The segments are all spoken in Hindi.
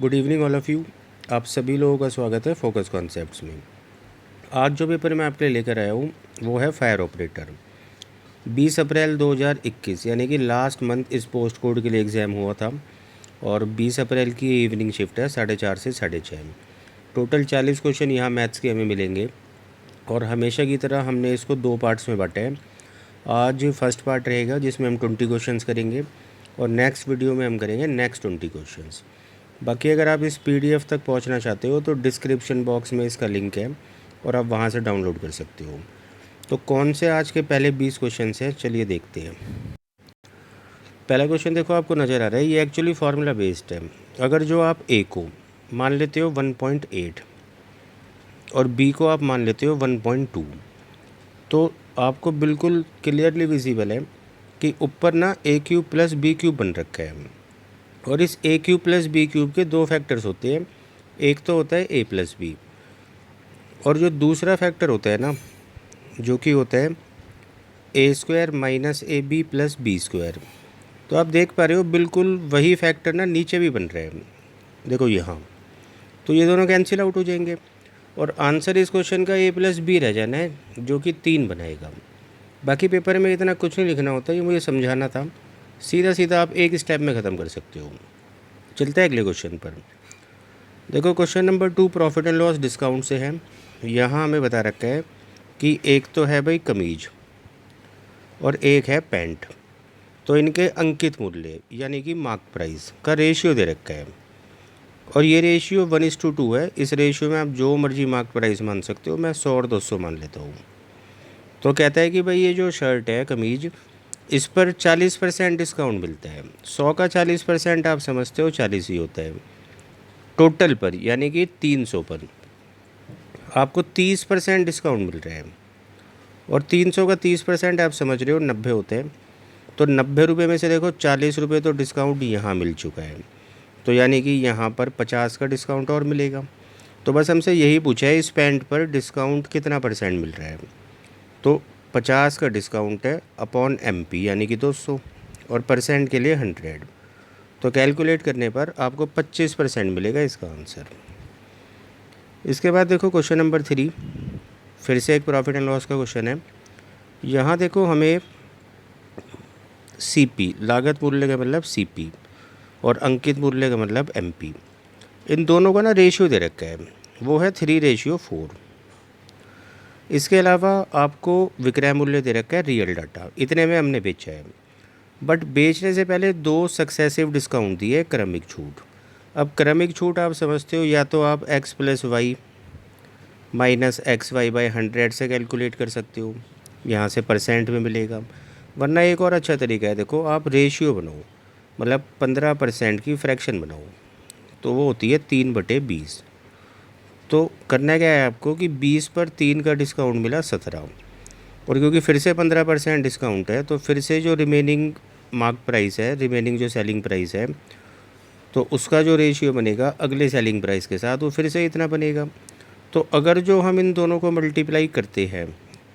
Good evening all of you. आप सभी लोगों का स्वागत है फोकस कॉन्सेप्ट्स में। आज जो पेपर मैं आपके लिए लेकर आया हूँ वो है फायर ऑपरेटर। 20 अप्रैल 2021 यानी कि लास्ट मंथ इस पोस्ट कोड के लिए एग्ज़ाम हुआ था और 20 अप्रैल की इवनिंग शिफ्ट है 4:30 से 6:30। टोटल 40 क्वेश्चन यहाँ मैथ्स के हमें मिलेंगे और हमेशा की तरह हमने इसको 2 पार्ट्स में बांटा है। आज फर्स्ट पार्ट रहेगा जिसमें हम 20 क्वेश्चंस करेंगे और नेक्स्ट वीडियो में हम करेंगे नेक्स्ट 20 क्वेश्चंस। बाकी अगर आप इस पीडीएफ तक पहुंचना चाहते हो तो डिस्क्रिप्शन बॉक्स में इसका लिंक है और आप वहां से डाउनलोड कर सकते हो। तो कौन से आज के पहले 20 क्वेश्चन हैं, चलिए देखते हैं। पहला क्वेश्चन देखो, आपको नज़र आ रहा है, ये एक्चुअली फार्मूला बेस्ड है। अगर जो आप ए को मान लेते हो 1.8 और बी को आप मान लेते हो 1.2 तो आपको बिल्कुल क्लियरली विजिबल है कि ऊपर ना ए क्यूब प्लस बी क्यूब बन रखा है और इस ए क्यूब प्लस बी क्यूब के 2 फैक्टर्स होते हैं। एक तो होता है ए प्लस बी और जो दूसरा फैक्टर होता है ना, जो कि होता है a square minus a b plus b square. तो आप देख पा रहे हो बिल्कुल वही फैक्टर ना नीचे भी बन रहे हैं, देखो यहाँ। तो ये दोनों कैंसिल आउट हो जाएंगे और आंसर इस क्वेश्चन का ए प्लस बी रह जाना है, जो कि 3 बनाएगा। बाकी पेपर में इतना कुछ नहीं लिखना होता, ये मुझे समझाना था। सीधा सीधा आप एक स्टेप में ख़त्म कर सकते हो। चलते हैं अगले क्वेश्चन पर। देखो question number 2 profit and loss discount से है। यहाँ हमें बता रखा है कि एक तो है भाई कमीज और एक है पैंट। तो इनके अंकित मूल्य यानी कि मार्क प्राइस का रेशियो दे रखा है और ये रेशियो 1:2 है। इस रेशियो में आप जो मर्जी मार्क प्राइस मान सकते हो, मैं 100 और 200 मान लेता हूँ। तो कहता है कि भाई ये जो शर्ट है कमीज, इस पर 40% डिस्काउंट मिलता है। 100 का 40% आप समझते हो 40 ही होता है। टोटल पर यानी कि 300 पर आपको 30% डिस्काउंट मिल रहा है और 300 का 30% आप समझ रहे हो 90 होते हैं। तो 90 रुपये में से देखो 40 रुपये तो डिस्काउंट यहाँ मिल चुका है, तो यानी कि यहाँ पर 50 का डिस्काउंट और मिलेगा। तो बस हमसे यही पूछा है इस पैंट पर डिस्काउंट कितना परसेंट मिल रहा है। तो 50 का डिस्काउंट है अपॉन MP यानी कि 200 और परसेंट के लिए 100। तो कैलकुलेट करने पर आपको 25% मिलेगा इसका आंसर। इसके बाद देखो क्वेश्चन नंबर 3, फिर से एक प्रॉफिट एंड लॉस का क्वेश्चन है। यहाँ देखो हमें CP लागत मूल्य का मतलब CP और अंकित मूल्य का मतलब MP, इन दोनों का ना रेशियो दे रखा है, वो है 3:4। इसके अलावा आपको विक्रय मूल्य दे रखा है रियल डाटा, इतने में हमने बेचा है। बट बेचने से पहले 2 सक्सेसिव डिस्काउंट दिए क्रमिक छूट। अब क्रमिक छूट आप समझते हो, या तो आप x + y माइनस XY/100 से कैलकुलेट कर सकते हो, यहाँ से परसेंट में मिलेगा। वरना एक और अच्छा तरीका है, देखो आप रेशियो बनाओ, मतलब 15% की फ्रैक्शन बनाओ, तो वो होती है 3/20। तो करना क्या है आपको कि 20 पर 3 का डिस्काउंट मिला 17 और क्योंकि फिर से 15% डिस्काउंट है तो फिर से जो रिमेनिंग मार्क प्राइस है, रिमेनिंग जो सेलिंग प्राइस है, तो उसका जो रेशियो बनेगा अगले सेलिंग प्राइस के साथ वो फिर से इतना बनेगा। तो अगर जो हम इन दोनों को मल्टीप्लाई करते हैं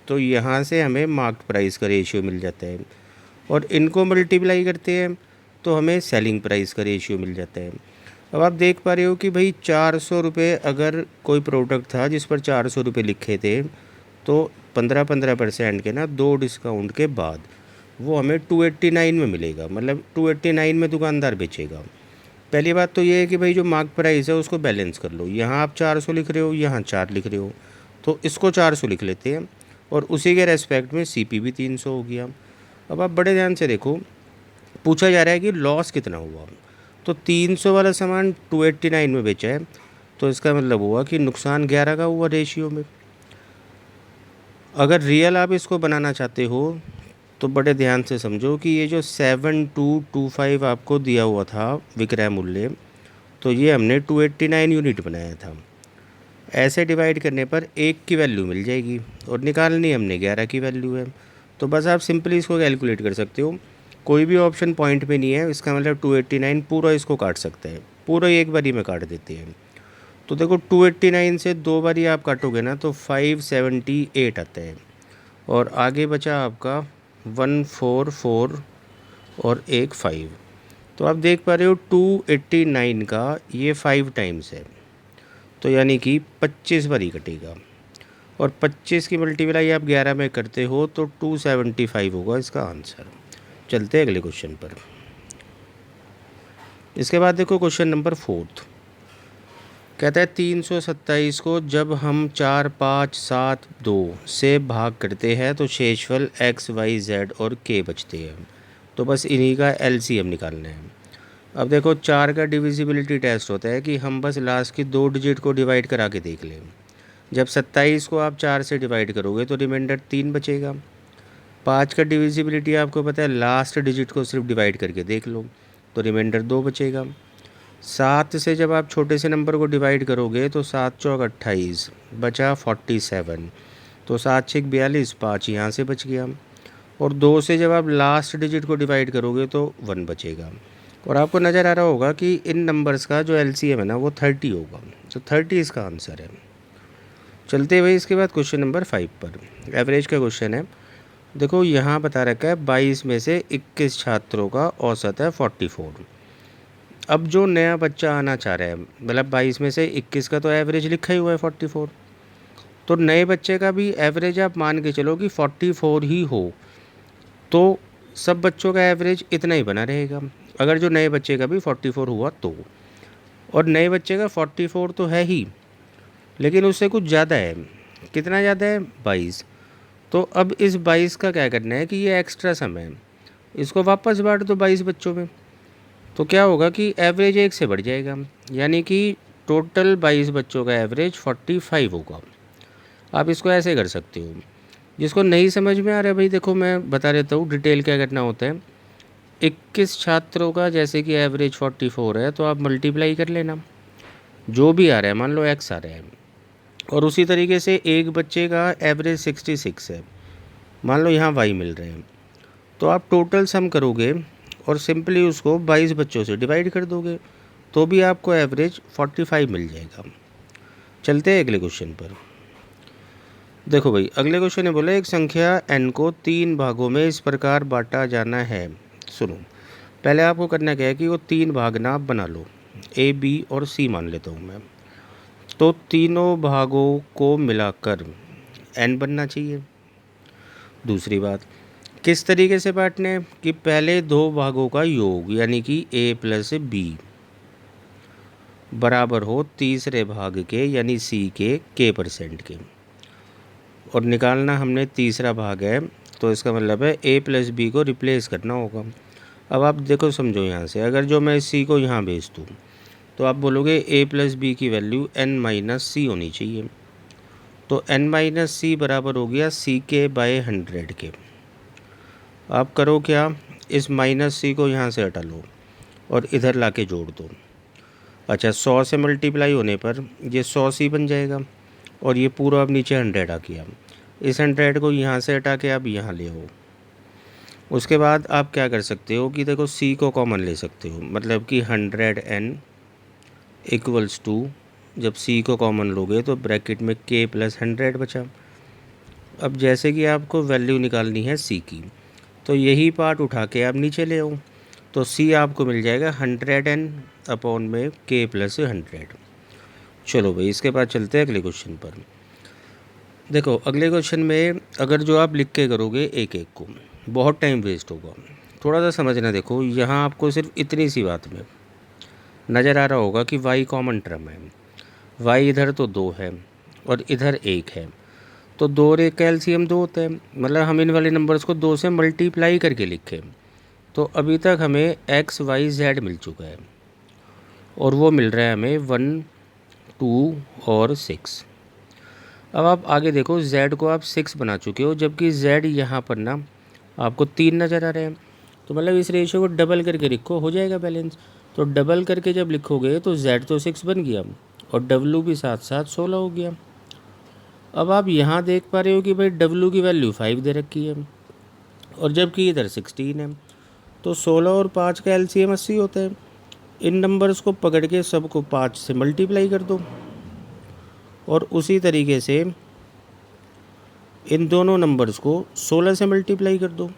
तो यहाँ से हमें मार्क प्राइस का रेशियो मिल जाता है और इनको मल्टीप्लाई करते हैं तो हमें सेलिंग प्राइस का रेशियो मिल जाता है। अब आप देख पा रहे हो कि भाई 400 रुपये अगर कोई प्रोडक्ट था जिस पर 400 रुपये लिखे थे, तो 15% के ना 2 डिस्काउंट के बाद वो हमें 289 में मिलेगा, मतलब 289 में दुकानदार बेचेगा। पहली बात तो ये है कि भाई जो मार्क प्राइस है उसको बैलेंस कर लो। यहाँ आप 400 लिख रहे हो, यहाँ 4 लिख रहे हो, तो इसको 400 लिख लेते हैं और उसी के रेस्पेक्ट में CP भी 300 हो गया। अब आप बड़े ध्यान से देखो, पूछा जा रहा है कि लॉस कितना हुआ। तो 300 वाला सामान 289 में बेचा है, तो इसका मतलब हुआ कि नुकसान 11 का हुआ रेशियो में। अगर रियल आप इसको बनाना चाहते हो तो बड़े ध्यान से समझो कि ये जो 7225 आपको दिया हुआ था विक्रय मूल्य, तो ये हमने 289 यूनिट बनाया था। ऐसे डिवाइड करने पर 1 की वैल्यू मिल जाएगी और निकालनी हमने 11 की वैल्यू है। तो बस आप सिंपली इसको कैलकुलेट कर सकते हो। कोई भी ऑप्शन पॉइंट पे नहीं है, इसका मतलब 289 पूरा इसको काट सकता है, पूरा एक बारी में काट देते हैं। तो देखो 289 से 2 बारी आप काटोगे ना तो 578 आता है और आगे बचा आपका 144 और एक 5। तो आप देख पा रहे हो 289 का ये 5 टाइम्स है, तो यानी कि 25 बार ही कटेगा। और 25 की मल्टीप्लाई आप 11 में करते हो तो 275 होगा इसका आंसर। चलते हैं अगले क्वेश्चन पर। इसके बाद देखो क्वेश्चन नंबर 4। कहता है 327 को जब हम 4, 5, 7, 2 से भाग करते हैं तो शेषफल x, y, z और k बचते हैं। तो बस इन्हीं का एलसीएम निकालना है। अब देखो 4 का डिविजिबिलिटी टेस्ट होता है कि हम बस लास्ट की 2 डिजिट को डिवाइड करा के देख लें। जब 27 को आप 4 से डिवाइड करोगे तो रिमाइंडर 3 बचेगा। 5 का डिविजिबिलिटी आपको पता है, लास्ट डिजिट को सिर्फ डिवाइड करके देख लो तो रिमाइंडर 2 बचेगा। 7 से जब आप छोटे से नंबर को डिवाइड करोगे तो 7 चौक 28 बचा 47, तो 7 6 42, 5 यहाँ से बच गया। और 2 से जब आप लास्ट डिजिट को डिवाइड करोगे तो 1 बचेगा। और आपको नज़र आ रहा होगा कि इन नंबर्स का जो एलसीएम है ना वो 30 होगा, तो 30 इसका आंसर है। चलते हुए इसके बाद क्वेश्चन नंबर 5 पर, एवरेज का क्वेश्चन है। देखो यहाँ बता रखा है 22 में से 21 छात्रों का औसत है 44। अब जो नया बच्चा आना चाह रहा है, मतलब 22 में से 21 का तो एवरेज लिखा ही हुआ है 44, तो नए बच्चे का भी एवरेज आप मान के चलो कि 44 ही हो, तो सब बच्चों का एवरेज इतना ही बना रहेगा। अगर जो नए बच्चे का भी 44 हुआ तो, और नए बच्चे का 44 तो है ही, लेकिन उससे कुछ ज़्यादा है। कितना ज़्यादा है? 22। तो अब इस 22 का क्या करना है कि ये एक्स्ट्रा सम है, इसको वापस बांट दो 22 बच्चों में, तो क्या होगा कि एवरेज 1 से बढ़ जाएगा, यानी कि टोटल 22 बच्चों का एवरेज 45 होगा। आप इसको ऐसे कर सकते हो। जिसको नहीं समझ में आ रहा है भाई, देखो मैं बता देता हूँ डिटेल क्या करना होता है। 21 छात्रों का जैसे कि एवरेज 44 है, तो आप मल्टीप्लाई कर लेना, जो भी आ रहा है, मान लो x आ रहा है। और उसी तरीके से एक बच्चे का एवरेज 66 है, मान लो यहाँ y मिल रहे हैं, तो आप टोटल सम करोगे और सिंपली उसको 22 बच्चों से डिवाइड कर दोगे, तो भी आपको एवरेज 45 मिल जाएगा। चलते हैं अगले क्वेश्चन पर। देखो भाई अगले क्वेश्चन ने बोला एक संख्या n को 3 भागों में इस प्रकार बांटा जाना है। सुनो, पहले आपको करना क्या है कि वो 3 भाग ना आप बना लो, a, b और c मान लेता हूँ मैं। तो तीनों भागों को मिलाकर n बनना चाहिए। दूसरी बात, किस तरीके से बांटने हैं कि पहले 2 भागों का योग यानी कि a प्लस b बराबर हो तीसरे भाग के यानी c के k% के, और निकालना हमने तीसरा भाग है, तो इसका मतलब है a प्लस बी को रिप्लेस करना होगा। अब आप देखो समझो, यहाँ से अगर जो मैं c को यहाँ भेज दूँ तो आप बोलोगे a प्लस बी की वैल्यू n माइनस सी होनी चाहिए, तो n माइनस सी बराबर हो गया c के बाय 100 के। आप करो क्या, इस माइनस सी को यहाँ से हटा लो और इधर लाके जोड़ दो। अच्छा, 100 से मल्टीप्लाई होने पर ये 100 सी बन जाएगा, और ये पूरा अब नीचे 100 आ गया। इस 100 को यहाँ से हटा के आप यहाँ ले आओ। उसके बाद आप क्या कर सकते हो कि देखो c को कॉमन ले सकते हो, मतलब कि 100n इक्वल्स टू, जब c को कॉमन लोगे तो ब्रैकेट में k प्लस 100 बचा। अब जैसे कि आपको वैल्यू निकालनी है c की, तो यही पार्ट उठा के आप नीचे ले आओ, तो c आपको मिल जाएगा 100n अपॉन में k प्लस 100। चलो भाई इसके बाद चलते हैं अगले क्वेश्चन पर। देखो अगले क्वेश्चन में अगर जो आप लिख के करोगे एक एक को, बहुत टाइम वेस्ट होगा। थोड़ा सा समझना, देखो यहाँ आपको सिर्फ इतनी सी बात में नज़र आ रहा होगा कि y कॉमन टर्म है, y इधर तो 2 है और इधर 1 है, तो 2 और 1 का एलसीएम 2 होता है, मतलब हम इन वाले नंबर्स को 2 से मल्टीप्लाई करके लिखें। तो अभी तक हमें x, y, z मिल चुका है, और वो मिल रहा है हमें 1, 2 और 6। अब आप आगे देखो, z को आप 6 बना चुके हो, जबकि z यहाँ पर ना आपको 3 नज़र आ रहे हैं, तो मतलब इस रेशियो को डबल करके लिखो, हो जाएगा बैलेंस। तो डबल करके जब लिखोगे तो z तो 6 बन गया और w भी साथ साथ 16 हो गया। अब आप यहाँ देख पा रहे हो कि भाई w की वैल्यू 5 दे रखी है, और जबकि इधर 16 है, तो 16 और 5 का एलसीएम 80 होता है। इन नंबर्स को पकड़ के सबको 5 से मल्टीप्लाई कर दो, और उसी तरीके से इन दोनों नंबर्स को 16 से मल्टीप्लाई कर दो।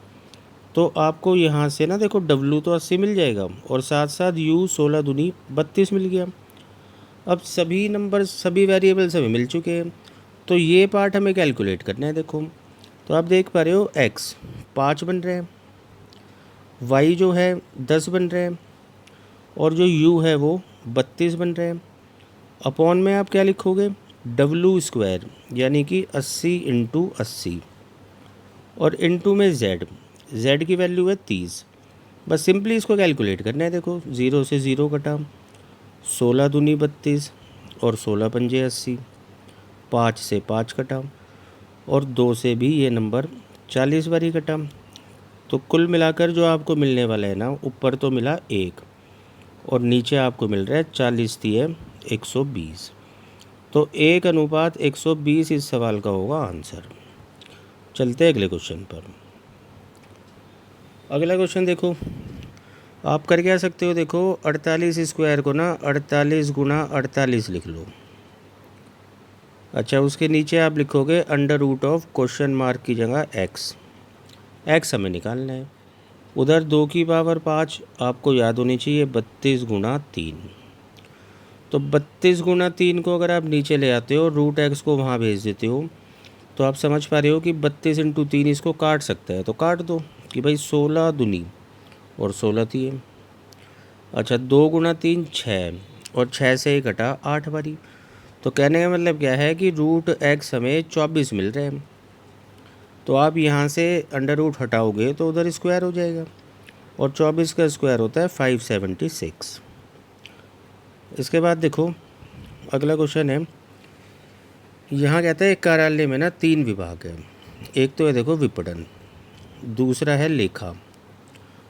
तो आपको यहाँ से ना देखो W तो 80 मिल जाएगा और साथ साथ U 16 दूनी 32 मिल गया। अब सभी नंबर सभी वेरिएबल्स हमें मिल चुके हैं, तो ये पार्ट हमें कैलकुलेट करना है। देखो तो आप देख पा रहे हो x 5 बन रहे हैं, y जो है 10 बन रहे हैं और जो u है वो 32 बन रहे हैं। अपॉन में आप क्या लिखोगे, W स्क्वायर यानी कि 80 इंटू 80 और इंटू में z की वैल्यू है 30। बस सिंपली इसको कैलकुलेट करना है। देखो 0 से 0 कटा, 16 दूनी 32 और 16 पंजे 80, 5 से 5 कटा और 2 से भी ये नंबर 40 बारी कटा। तो कुल मिलाकर जो आपको मिलने वाला है ना, ऊपर तो मिला 1 और नीचे आपको मिल रहा है 40 दिए 120। तो 1:120 इस सवाल का होगा आंसर। चलते हैं अगले क्वेश्चन पर। अगला क्वेश्चन देखो, आप कर क्या सकते हो। देखो 48 स्क्वायर को ना 48 गुना 48 लिख लो। अच्छा, उसके नीचे आप लिखोगे under root of question mark की जगह एक्स हमें निकालना है। उधर 2 की पावर 5 आपको याद होनी चाहिए, 32 गुना 3। तो 32 गुना 3 को अगर आप नीचे ले आते हो, रूट एक्स को वहाँ भेज देते हो, तो आप समझ पा रहे हो कि 32 इंटू 3 इसको काट सकता है। तो काट दो कि भाई 16 दूनी और 16 तीन। अच्छा, 2 गुना 3 6 और 6 से ही कटा 8 बारी। तो कहने का मतलब क्या है कि रूट एक्स हमें 24 मिल रहे हैं। तो आप यहाँ से अंडर रूट हटाओगे तो उधर स्क्वायर हो जाएगा और 24 का स्क्वायर होता है 576। इसके बाद देखो अगला क्वेश्चन है। यहाँ कहता है एक कार्यालय में ना 3 विभाग है। एक तो है देखो विपणन, दूसरा है लेखा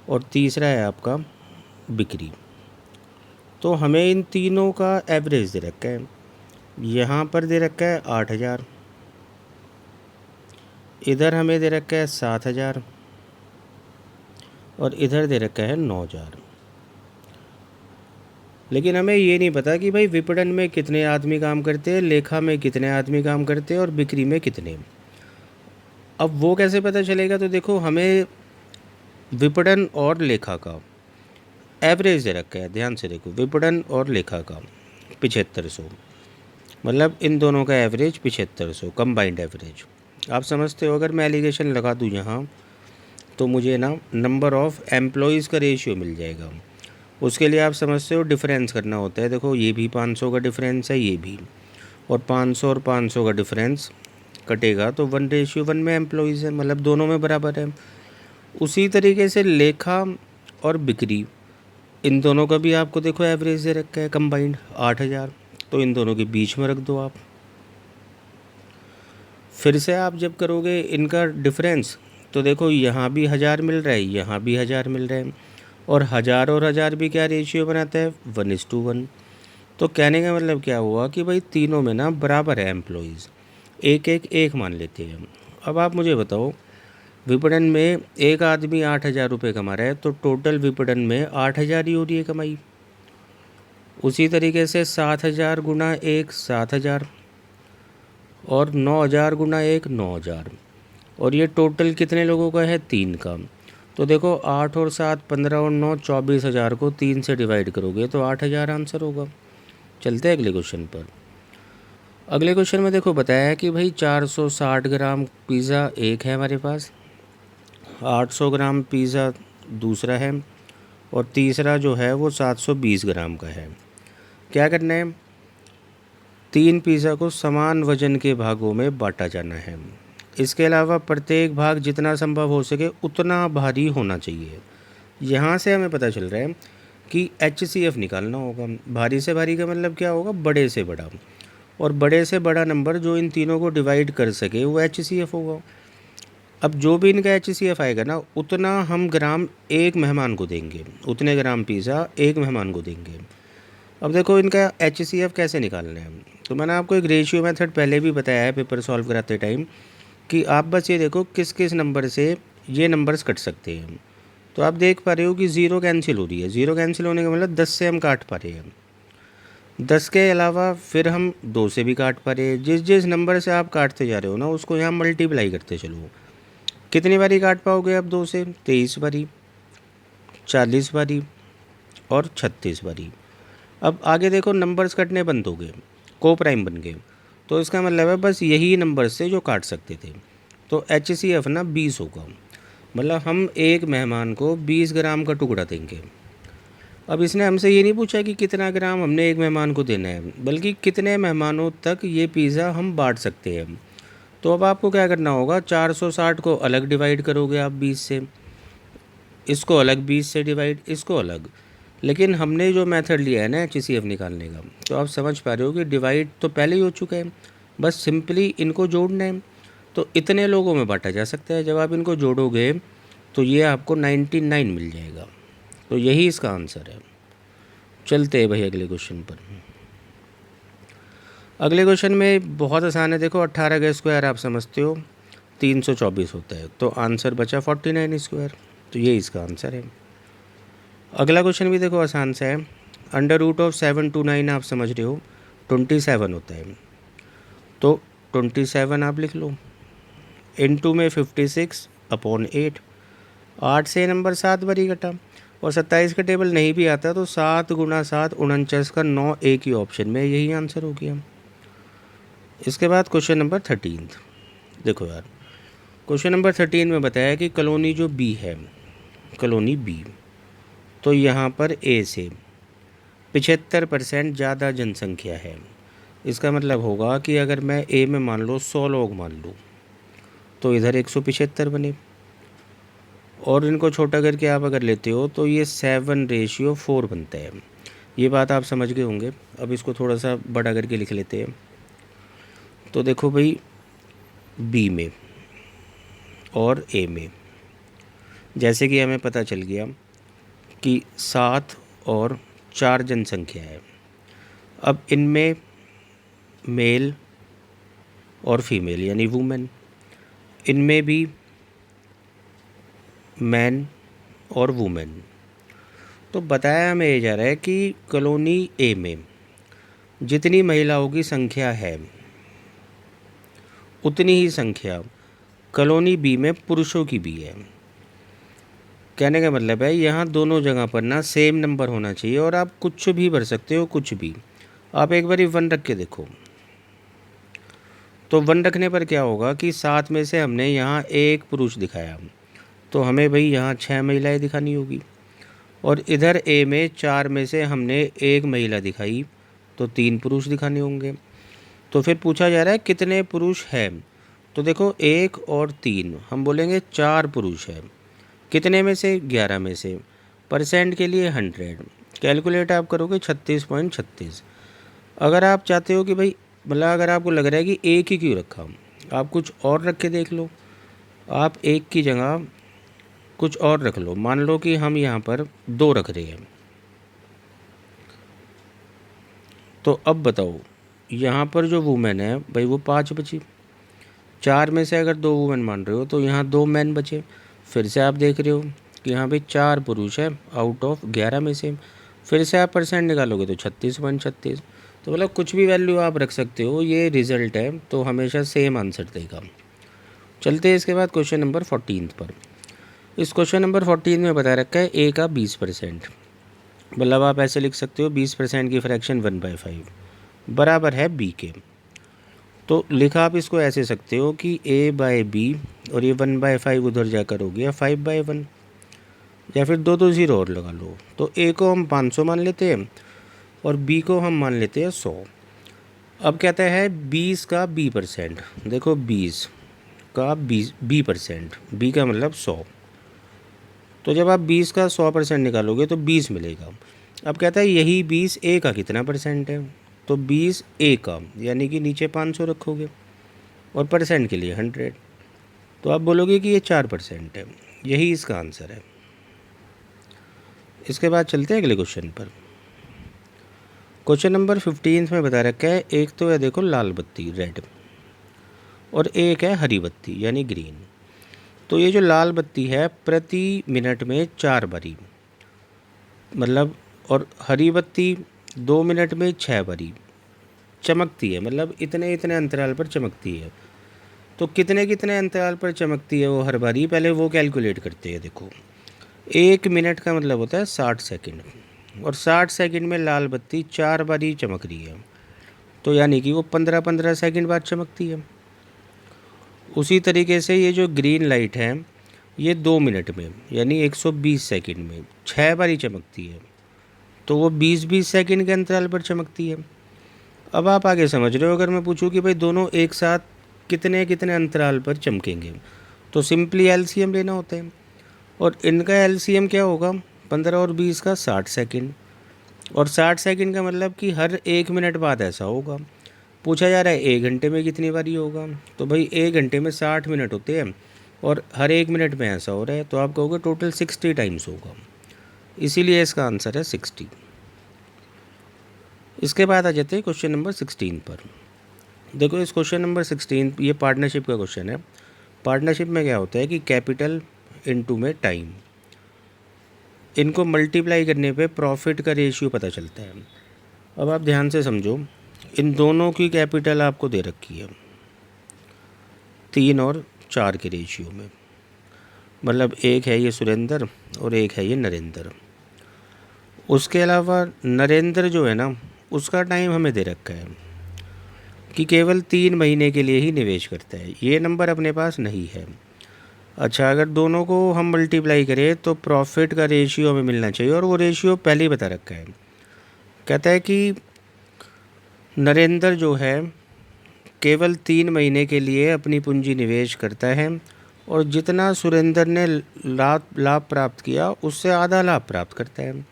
और तीसरा है आपका बिक्री। तो हमें इन तीनों का एवरेज दे रखा है। यहाँ पर दे रखा है 8000, इधर हमें दे रखा है 7000 और इधर दे रखा है 9000। लेकिन हमें ये नहीं पता कि भाई विपणन में कितने आदमी काम करते हैं, लेखा में कितने आदमी काम करते हैं और बिक्री में कितने। अब वो कैसे पता चलेगा। तो देखो हमें विपणन और लेखा का एवरेज दे रखा है। ध्यान से देखो, विपणन और लेखा का 7500, मतलब इन दोनों का एवरेज 7500 कंबाइंड एवरेज। आप समझते हो, अगर मैं एलिगेशन लगा दूँ यहाँ तो मुझे ना नंबर ऑफ़ एम्प्लॉयज़ का रेशियो मिल जाएगा। उसके लिए आप समझते हो डिफरेंस करना होता है। देखो ये भी 500 का डिफरेंस है, ये भी, और 500 और 500 का डिफरेंस कटेगा तो 1:1 में एम्प्लॉयज़ है, मतलब दोनों में बराबर है। उसी तरीके से लेखा और बिक्री, इन दोनों का भी आपको देखो एवरेज दे रखा है कंबाइंड 8000। तो इन दोनों के बीच में रख दो आप। फिर से आप जब करोगे इनका डिफरेंस तो देखो यहाँ भी 1000 मिल रहा है, यहाँ भी 1000 मिल रहा है और 1000 और 1000 भी क्या रेशियो बनाता है, 1:1। तो कहने का मतलब क्या हुआ कि भाई तीनों में ना बराबर है एम्प्लॉयज़, एक मान लेते हैं। अब आप मुझे बताओ, विपणन में एक आदमी 8000 रुपये कमा रहा है तो टोटल विपणन में 8000 ही हो रही है कमाई। उसी तरीके से 7000 गुना 1 7000 और 9000 गुना 1 9000 और ये टोटल कितने लोगों का है, 3 का। तो देखो 8 और 7 15 और 9 24,000 को 3 से डिवाइड करोगे तो 8000 आंसर होगा। चलते हैं अगले क्वेश्चन पर। अगले क्वेश्चन में देखो बताया है कि भाई 460 ग्राम पिज़्ज़ा एक है हमारे पास, 800 ग्राम पिज़्ज़ा दूसरा है और तीसरा जो है वो 720 ग्राम का है। क्या करना है, 3 पिज़्ज़ा को समान वजन के भागों में बांटा जाना है। इसके अलावा प्रत्येक भाग जितना संभव हो सके उतना भारी होना चाहिए। यहाँ से हमें पता चल रहा है कि HCF निकालना होगा। भारी से भारी का मतलब क्या होगा, बड़े से बड़ा, और बड़े से बड़ा नंबर जो इन तीनों को डिवाइड कर सके वो HCF होगा। अब जो भी इनका HCF आएगा ना, उतना हम ग्राम एक मेहमान को देंगे, उतने ग्राम पिज़्ज़ा एक मेहमान को देंगे। अब देखो इनका HCF कैसे निकालना है। तो मैंने आपको एक रेशियो मेथड पहले भी बताया है पेपर सॉल्व कराते टाइम कि आप बस ये देखो किस किस नंबर से ये नंबर्स कट सकते हैं। तो आप देख पा रहे हो कि 0 कैंसिल हो रही है। 0 कैंसिल होने का मतलब 10 से हम काट पा रहे हैं। 10 के अलावा फिर हम 2 से भी काट पा रहे हैं। जिस जिस नंबर से आप काटते जा रहे हो ना, उसको यहाँ मल्टीप्लाई करते चलो। कितनी बारी काट पाओगे आप 2 से? 23 बारी, 40 बारी और 36 बारी। अब आगे देखो नंबर्स कटने बंद हो गए, को प्राइम बन गए, तो इसका मतलब है बस यही नंबर से जो काट सकते थे। तो HCF ना 20 होगा, मतलब हम एक मेहमान को 20 ग्राम का टुकड़ा देंगे। अब इसने हमसे ये नहीं पूछा कि कितना ग्राम हमने एक मेहमान को देना है, बल्कि कितने मेहमानों तक ये पिज़्ज़ा हम बांट सकते हैं। तो अब आपको क्या करना होगा, 460 को अलग डिवाइड करोगे आप 20 से, इसको अलग 20 से डिवाइड, इसको अलग। लेकिन हमने जो मेथड लिया है ना HCF निकालने का, तो आप समझ पा रहे हो कि डिवाइड तो पहले ही हो चुका है, बस सिंपली इनको जोड़ना है। तो इतने लोगों में बांटा जा सकता है। जब आप इनको जोड़ोगे तो ये आपको 99 मिल जाएगा। तो यही इसका आंसर है। चलते हैं भाई अगले क्वेश्चन पर। अगले क्वेश्चन में बहुत आसान है। देखो 18 का स्क्वायर आप समझते हो 324 होता है, तो आंसर बचा 49 स्क्वायर। तो ये इसका आंसर है। अगला क्वेश्चन भी देखो आसान सा है। अंडर रूट ऑफ 7 to 9 आप समझ रहे हो 27 होता है, तो 27 आप लिख लो। इनटू में 56/8। 8 से नंबर 7 बारी कटा, और 27 का टेबल नहीं भी आता तो 7 गुना 7 49 का 9 एक ही ऑप्शन में, यही आंसर हो गया। इसके बाद क्वेश्चन नंबर 13। देखो यार, क्वेश्चन नंबर 13 में बताया कि कॉलोनी जो बी है, कॉलोनी बी, तो यहाँ पर ए से 75% ज़्यादा जनसंख्या है। इसका मतलब होगा कि अगर मैं ए में मान लो 100 लोग मान लूँ, तो इधर 175 बने, और इनको छोटा करके आप अगर लेते हो तो ये 7:4 बनता है। ये बात आप समझ गए होंगे। अब इसको थोड़ा सा बड़ा करके लिख लेते हैं। तो देखो भाई, बी में और ए में जैसे कि हमें पता चल गया कि 7 और 4 जनसंख्या है। अब इनमें मेल और फीमेल यानी वुमेन, इनमें भी मैन और वुमेन। तो बताया हमें ये जा रहा है कि कॉलोनी ए में जितनी महिलाओं की संख्या है उतनी ही संख्या कॉलोनी बी में पुरुषों की भी है। कहने का मतलब है यहाँ दोनों जगह पर ना सेम नंबर होना चाहिए, और आप कुछ भी भर सकते हो, कुछ भी। आप एक बार 1 रख के देखो, तो 1 रखने पर क्या होगा कि 7 में से हमने यहाँ एक पुरुष दिखाया, तो हमें भाई यहाँ 6 महिलाएं दिखानी होगी। और इधर ए में 4 में से हमने एक महिला दिखाई, तो 3 पुरुष दिखाने होंगे। तो फिर पूछा जा रहा है कितने पुरुष हैं। तो देखो 1 और 3 हम बोलेंगे 4 पुरुष हैं। कितने में से? 11 में से। परसेंट के लिए 100। कैलकुलेट आप करोगे 36.36। अगर आप चाहते हो कि भाई, मतलब अगर आपको लग रहा है कि एक ही क्यों रखा, आप कुछ और रख के देख लो। आप एक की जगह कुछ और रख लो। मान लो कि हम यहाँ पर 2 रख रहे हैं, तो अब बताओ यहाँ पर जो वुमेन है भाई वो 5 बची। 4 में से अगर 2 वुमेन मान रहे हो तो यहाँ 2 मैन बचे। फिर से आप देख रहे हो कि यहाँ पे 4 पुरुष है आउट ऑफ 11 में से। फिर से आप परसेंट निकालोगे तो 36.36। तो मतलब कुछ भी वैल्यू आप रख सकते हो, ये रिज़ल्ट है, तो हमेशा सेम आंसर देगा। चलते हैं इसके बाद क्वेश्चन नंबर 14 पर। इस क्वेश्चन नंबर 14 में बता रखा है ए का 20%, मतलब आप ऐसे लिख सकते हो 20% की फ्रैक्शन 1/5 बराबर है बी के। तो लिखा आप इसको ऐसे सकते हो कि a/b, और ये 1/5 उधर जाकर हो गया 5/1, या फिर 2 ज़ीरो और लगा लो। तो a को हम 500 मान लेते हैं और b को हम मान लेते हैं 100। अब कहता है 20 का b%। देखो 20 का b% b का मतलब 100। तो जब आप 20 का 100% निकालोगे तो 20 मिलेगा। अब कहता है यही 20 ए का कितना परसेंट है, तो 20 ए का यानी कि नीचे 500 रखोगे और परसेंट के लिए 100, तो आप बोलोगे कि ये 4% है। यही इसका आंसर है। इसके बाद चलते हैं अगले क्वेश्चन पर। क्वेश्चन नंबर 15 में बता रखा है, एक तो है देखो लाल बत्ती रेड, और एक है हरी बत्ती यानी ग्रीन। तो ये जो लाल बत्ती है प्रति मिनट में 4 बारी, मतलब, और हरी बत्ती 2 मिनट में 6 बारी चमकती है, मतलब इतने इतने अंतराल पर चमकती है। तो कितने कितने अंतराल पर चमकती है वो हर बारी, पहले वो कैलकुलेट करते हैं। देखो 1 मिनट का मतलब होता है 60 सेकंड, और 60 सेकंड में लाल बत्ती 4 बारी चमक रही है, तो यानी कि वो 15-15 सेकंड बाद चमकती है। उसी तरीके से ये जो ग्रीन लाइट है ये 2 मिनट में यानी 120 सेकंड में 6 बारी चमकती है, तो वो 20-20 सेकंड के अंतराल पर चमकती है। अब आप आगे समझ रहे हो, अगर मैं पूछूं कि भाई दोनों एक साथ कितने कितने अंतराल पर चमकेंगे, तो सिंपली एलसीएम लेना होता है, और इनका एलसीएम क्या होगा, 15 और 20 का 60 सेकंड, और 60 सेकंड का मतलब कि हर 1 मिनट बाद ऐसा होगा। पूछा जा रहा है 1 घंटे में कितनी बारी होगा, तो भाई 1 घंटे में 60 मिनट होते हैं और हर 1 मिनट में ऐसा हो रहा है, तो आप कहोगे टोटल 60 टाइम्स होगा, इसीलिए इसका आंसर है 60। इसके बाद आ जाते हैं क्वेश्चन नंबर 16 पर। देखो इस क्वेश्चन नंबर 16 ये पार्टनरशिप का क्वेश्चन है। पार्टनरशिप में क्या होता है कि कैपिटल इनटू में टाइम, इनको मल्टीप्लाई करने पे प्रॉफिट का रेशियो पता चलता है। अब आप ध्यान से समझो, इन दोनों की कैपिटल आपको दे रखी है 3 और 4 के रेशियो में, मतलब एक है ये सुरेंद्र और एक है ये नरेंद्र। उसके अलावा नरेंद्र जो है ना, उसका टाइम हमें दे रखा है कि केवल 3 महीने के लिए ही निवेश करता है, ये नंबर अपने पास नहीं है। अच्छा, अगर दोनों को हम मल्टीप्लाई करें तो प्रॉफिट का रेशियो हमें मिलना चाहिए, और वो रेशियो पहले ही बता रखा है। कहता है कि नरेंद्र जो है केवल 3 महीने के लिए अपनी पूंजी निवेश करता है, और जितना सुरेंद्र ने लाभ प्राप्त किया उससे आधा लाभ प्राप्त करता है।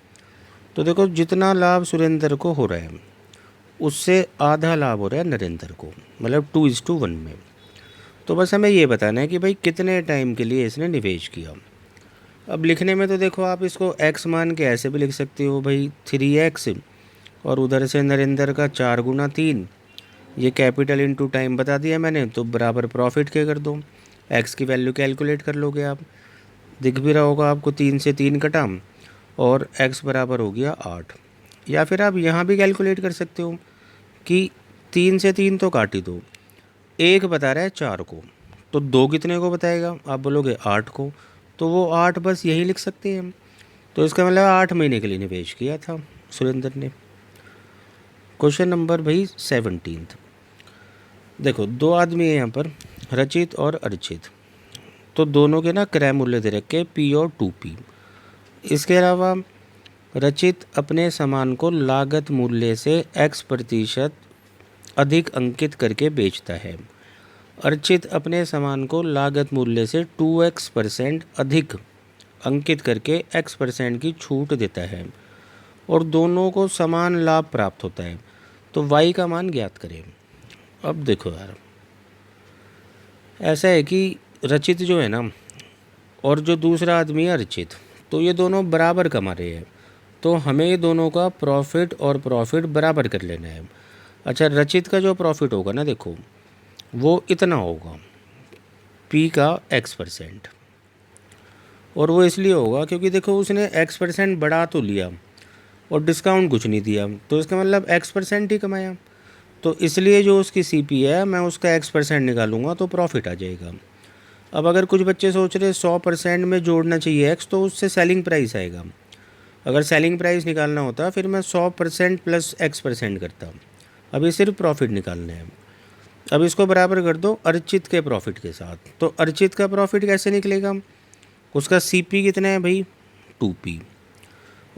तो देखो जितना लाभ सुरेंद्र को हो रहा है उससे आधा लाभ हो रहा है नरेंद्र को, मतलब 2:1 में। तो बस हमें ये बताना है कि भाई कितने टाइम के लिए इसने निवेश किया। अब लिखने में तो देखो आप इसको x मान के ऐसे भी लिख सकते हो भाई 3x, और उधर से नरेंद्र का 4 × 3, ये कैपिटल इनटू टाइम बता दिया मैंने, तो बराबर प्रॉफिट के कर दो, x की वैल्यू कैलकुलेट कर लोगे आप, दिख भी रहा होगा आपको 3 से 3 कटा और x बराबर हो गया 8। या फिर आप यहाँ भी कैलकुलेट कर सकते हो कि 3 से 3 तो काट ही दो, एक बता रहा है 4 को, तो 2 कितने को बताएगा, आप बोलोगे 8 को, तो वो 8 बस यही लिख सकते हैं हम। तो इसका मतलब 8 महीने के लिए निवेश किया था सुरेंद्र ने। क्वेश्चन नंबर भाई 17। देखो 2 आदमी है यहाँ पर, रचित और अर्चित, तो दोनों के ना क्रय मूल्य दे रखे P और 2P। इसके अलावा रचित अपने सामान को लागत मूल्य से x% अधिक अंकित करके बेचता है। अर्चित अपने सामान को लागत मूल्य से 2x% अधिक अंकित करके x% की छूट देता है, और दोनों को समान लाभ प्राप्त होता है। तो y का मान ज्ञात करें। अब देखो यार, ऐसा है कि रचित जो है ना और जो दूसरा आदमी है अर्चित, तो ये दोनों बराबर कमा रहे हैं, तो हमें ये दोनों का प्रॉफिट और प्रॉफिट बराबर कर लेना है। अच्छा, रचित का जो प्रॉफिट होगा ना, देखो वो इतना होगा P का x%, और वो इसलिए होगा क्योंकि देखो उसने x% बढ़ा तो लिया और डिस्काउंट कुछ नहीं दिया, तो इसका मतलब x% ही कमाया, तो इसलिए जो उसकी CP है मैं उसका x% निकालूंगा तो प्रॉफिट आ जाएगा। अब अगर कुछ बच्चे सोच रहे 100% में जोड़ना चाहिए x, तो उससे सेलिंग प्राइस आएगा। अगर सेलिंग प्राइस निकालना होता फिर मैं 100% प्लस x% करता, अभी सिर्फ प्रॉफिट निकालना है। अब इसको बराबर कर दो अर्चित के प्रॉफिट के साथ, तो अर्चित का प्रॉफिट कैसे निकलेगा, उसका CP कितना है भाई 2P,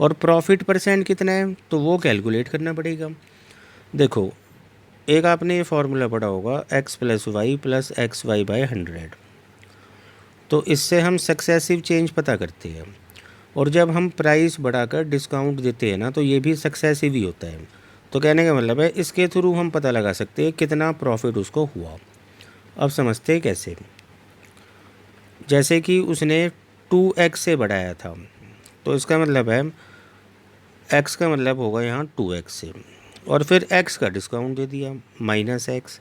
और प्रॉफिट % कितना है, तो वो कैलकुलेट करना पड़ेगा। देखो एक आपने ये फार्मूला पढ़ा होगा x + y + xy/100, तो इससे हम सक्सेसिव चेंज पता करते हैं, और जब हम प्राइस बढ़ाकर डिस्काउंट देते हैं ना, तो ये भी सक्सेसिव ही होता है। तो कहने का मतलब है इसके थ्रू हम पता लगा सकते हैं कितना प्रॉफिट उसको हुआ। अब समझते हैं कैसे। जैसे कि उसने 2x से बढ़ाया था, तो इसका मतलब है x का मतलब होगा यहाँ 2x से, और फिर x का डिस्काउंट दे दिया -x,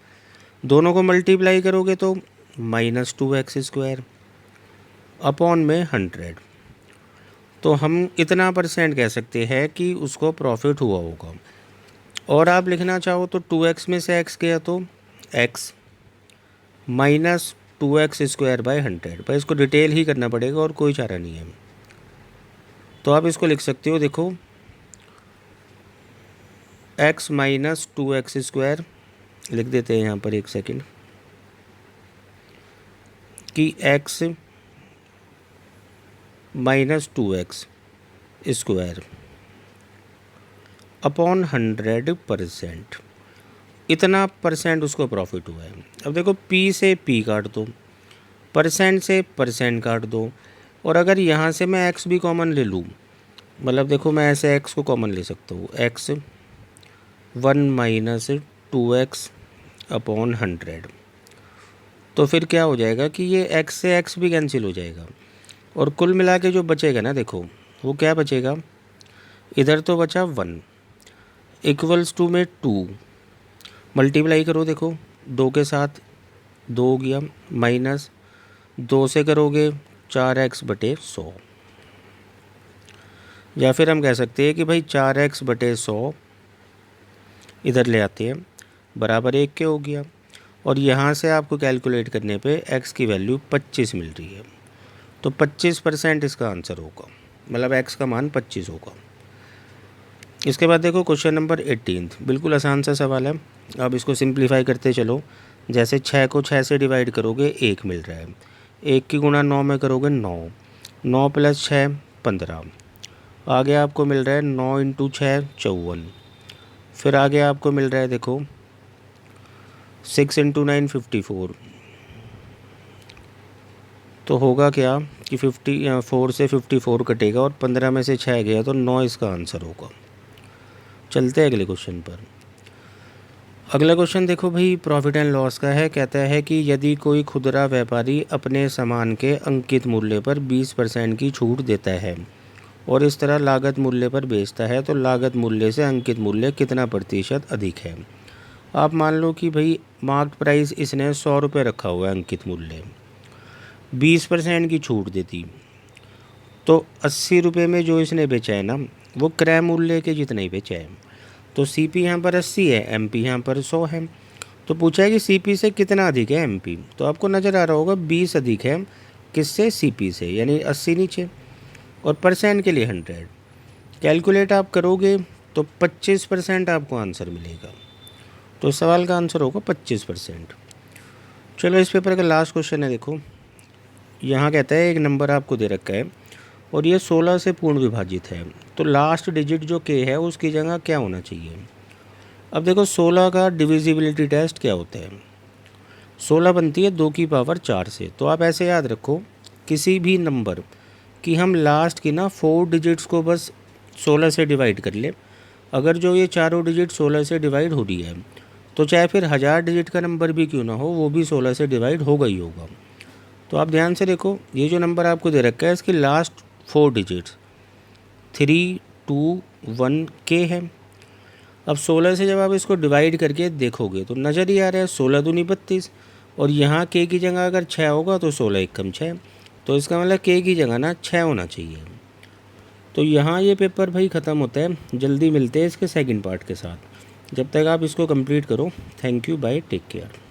दोनों को मल्टीप्लाई करोगे तो -2x² अपॉन में 100, तो हम इतना % कह सकते हैं कि उसको प्रॉफिट हुआ होगा। और आप लिखना चाहो तो 2x में से x गया तो x माइनस 2x² बाई 100। भाई इसको डिटेल ही करना पड़ेगा और कोई चारा नहीं है। तो आप इसको लिख सकते हो, देखो x माइनस 2x² लिख देते हैं यहाँ पर, एक सेकंड, कि x माइनस 2x² अपॉन 100%, इतना परसेंट उसको प्रॉफिट हुआ है। अब देखो p से p काट दो, परसेंट से परसेंट काट दो, और अगर यहाँ से मैं x भी कॉमन ले लूँ, मतलब देखो मैं ऐसे x को कॉमन ले सकता हूँ, x 1 माइनस 2x अपॉन 100, तो फिर क्या हो जाएगा कि ये x से x भी कैंसिल हो जाएगा, और कुल मिला के जो बचेगा ना, देखो वो क्या बचेगा, इधर तो बचा 1 इक्वल्स टू में 2, मल्टीप्लाई करो, देखो 2 के साथ 2 हो गया, माइनस 2 से करोगे 4x/100, या फिर हम कह सकते हैं कि भाई 4x/100 इधर ले आते हैं, बराबर 1 के हो गया, और यहाँ से आपको कैलकुलेट करने पे x की वैल्यू 25 मिल रही है, तो 25% इसका आंसर होगा, मतलब x का मान 25 होगा। इसके बाद देखो क्वेश्चन नंबर 18, बिल्कुल आसान सा सवाल है। अब इसको सिंप्लीफाई करते चलो, जैसे 6 को 6 से डिवाइड करोगे 1 मिल रहा है, 1 की गुणा 9 में करोगे 9, 9 + 6 15, आगे आपको मिल रहा है 9 × 6 54, फिर आगे आपको मिल रहा है देखो 6 × 9 54, तो होगा क्या कि 4 से 54 कटेगा और 15 में से 6 गया तो 9 इसका आंसर होगा। चलते हैं अगले क्वेश्चन पर। अगला क्वेश्चन देखो भाई, प्रॉफिट एंड लॉस का है। कहता है कि यदि कोई खुदरा व्यापारी अपने सामान के अंकित मूल्य पर 20% की छूट देता है और इस तरह लागत मूल्य पर बेचता है, तो लागत मूल्य से अंकित मूल्य कितना प्रतिशत अधिक है। आप मान लो कि भाई मार्केट प्राइस इसने 100 रुपये रखा हुआ है, अंकित मूल्य 20% की छूट देती, तो 80 रुपये में जो इसने बेचा है ना, वो क्रय मूल्य के जितना ही बेचा है। तो CP यहाँ पर 80 है, MP यहाँ पर 100 है, तो पूछा है कि CP से कितना अधिक है MP, तो आपको नज़र आ रहा होगा 20 अधिक है किससे, CP से, यानी 80 नीचे, और परसेंट के लिए 100 कैलकुलेट आप करोगे तो 25% आपको आंसर मिलेगा। तो सवाल का आंसर होगा 25%। चलो इस पेपर का लास्ट क्वेश्चन है, देखो यहाँ कहता है एक नंबर आपको दे रखा है और ये 16 से पूर्ण विभाजित है, तो लास्ट डिजिट जो k है उसकी जगह क्या होना चाहिए। अब देखो 16 का डिविजिबिलिटी टेस्ट क्या होता है, 16 बनती है 2 की पावर 4 से, तो आप ऐसे याद रखो किसी भी नंबर कि हम लास्ट की ना 4 डिजिट्स को बस 16 से डिवाइड कर ले, अगर जो ये चारों डिजिट 16 से डिवाइड हो रही है तो चाहे फिर 1000 डिजिट का नंबर भी क्यों ना हो, वो भी 16 से डिवाइड होगा ही होगा। तो आप ध्यान से देखो, ये जो नंबर आपको दे रखा है इसकी लास्ट 4 डिजिट्स 3 2 1 k है। अब 16 से जब आप इसको डिवाइड करके देखोगे तो नज़र ही आ रहा है 16 दूनी 32, और यहाँ k की जगह अगर 6 होगा तो 16 × 6, तो इसका मतलब k की जगह ना 6 होना चाहिए। तो यहाँ ये पेपर भाई ख़त्म होता है, जल्दी मिलते हैं इसके सेकंड पार्ट के साथ। जब तक आप इसको कंप्लीट करो, thank you, bye, take care.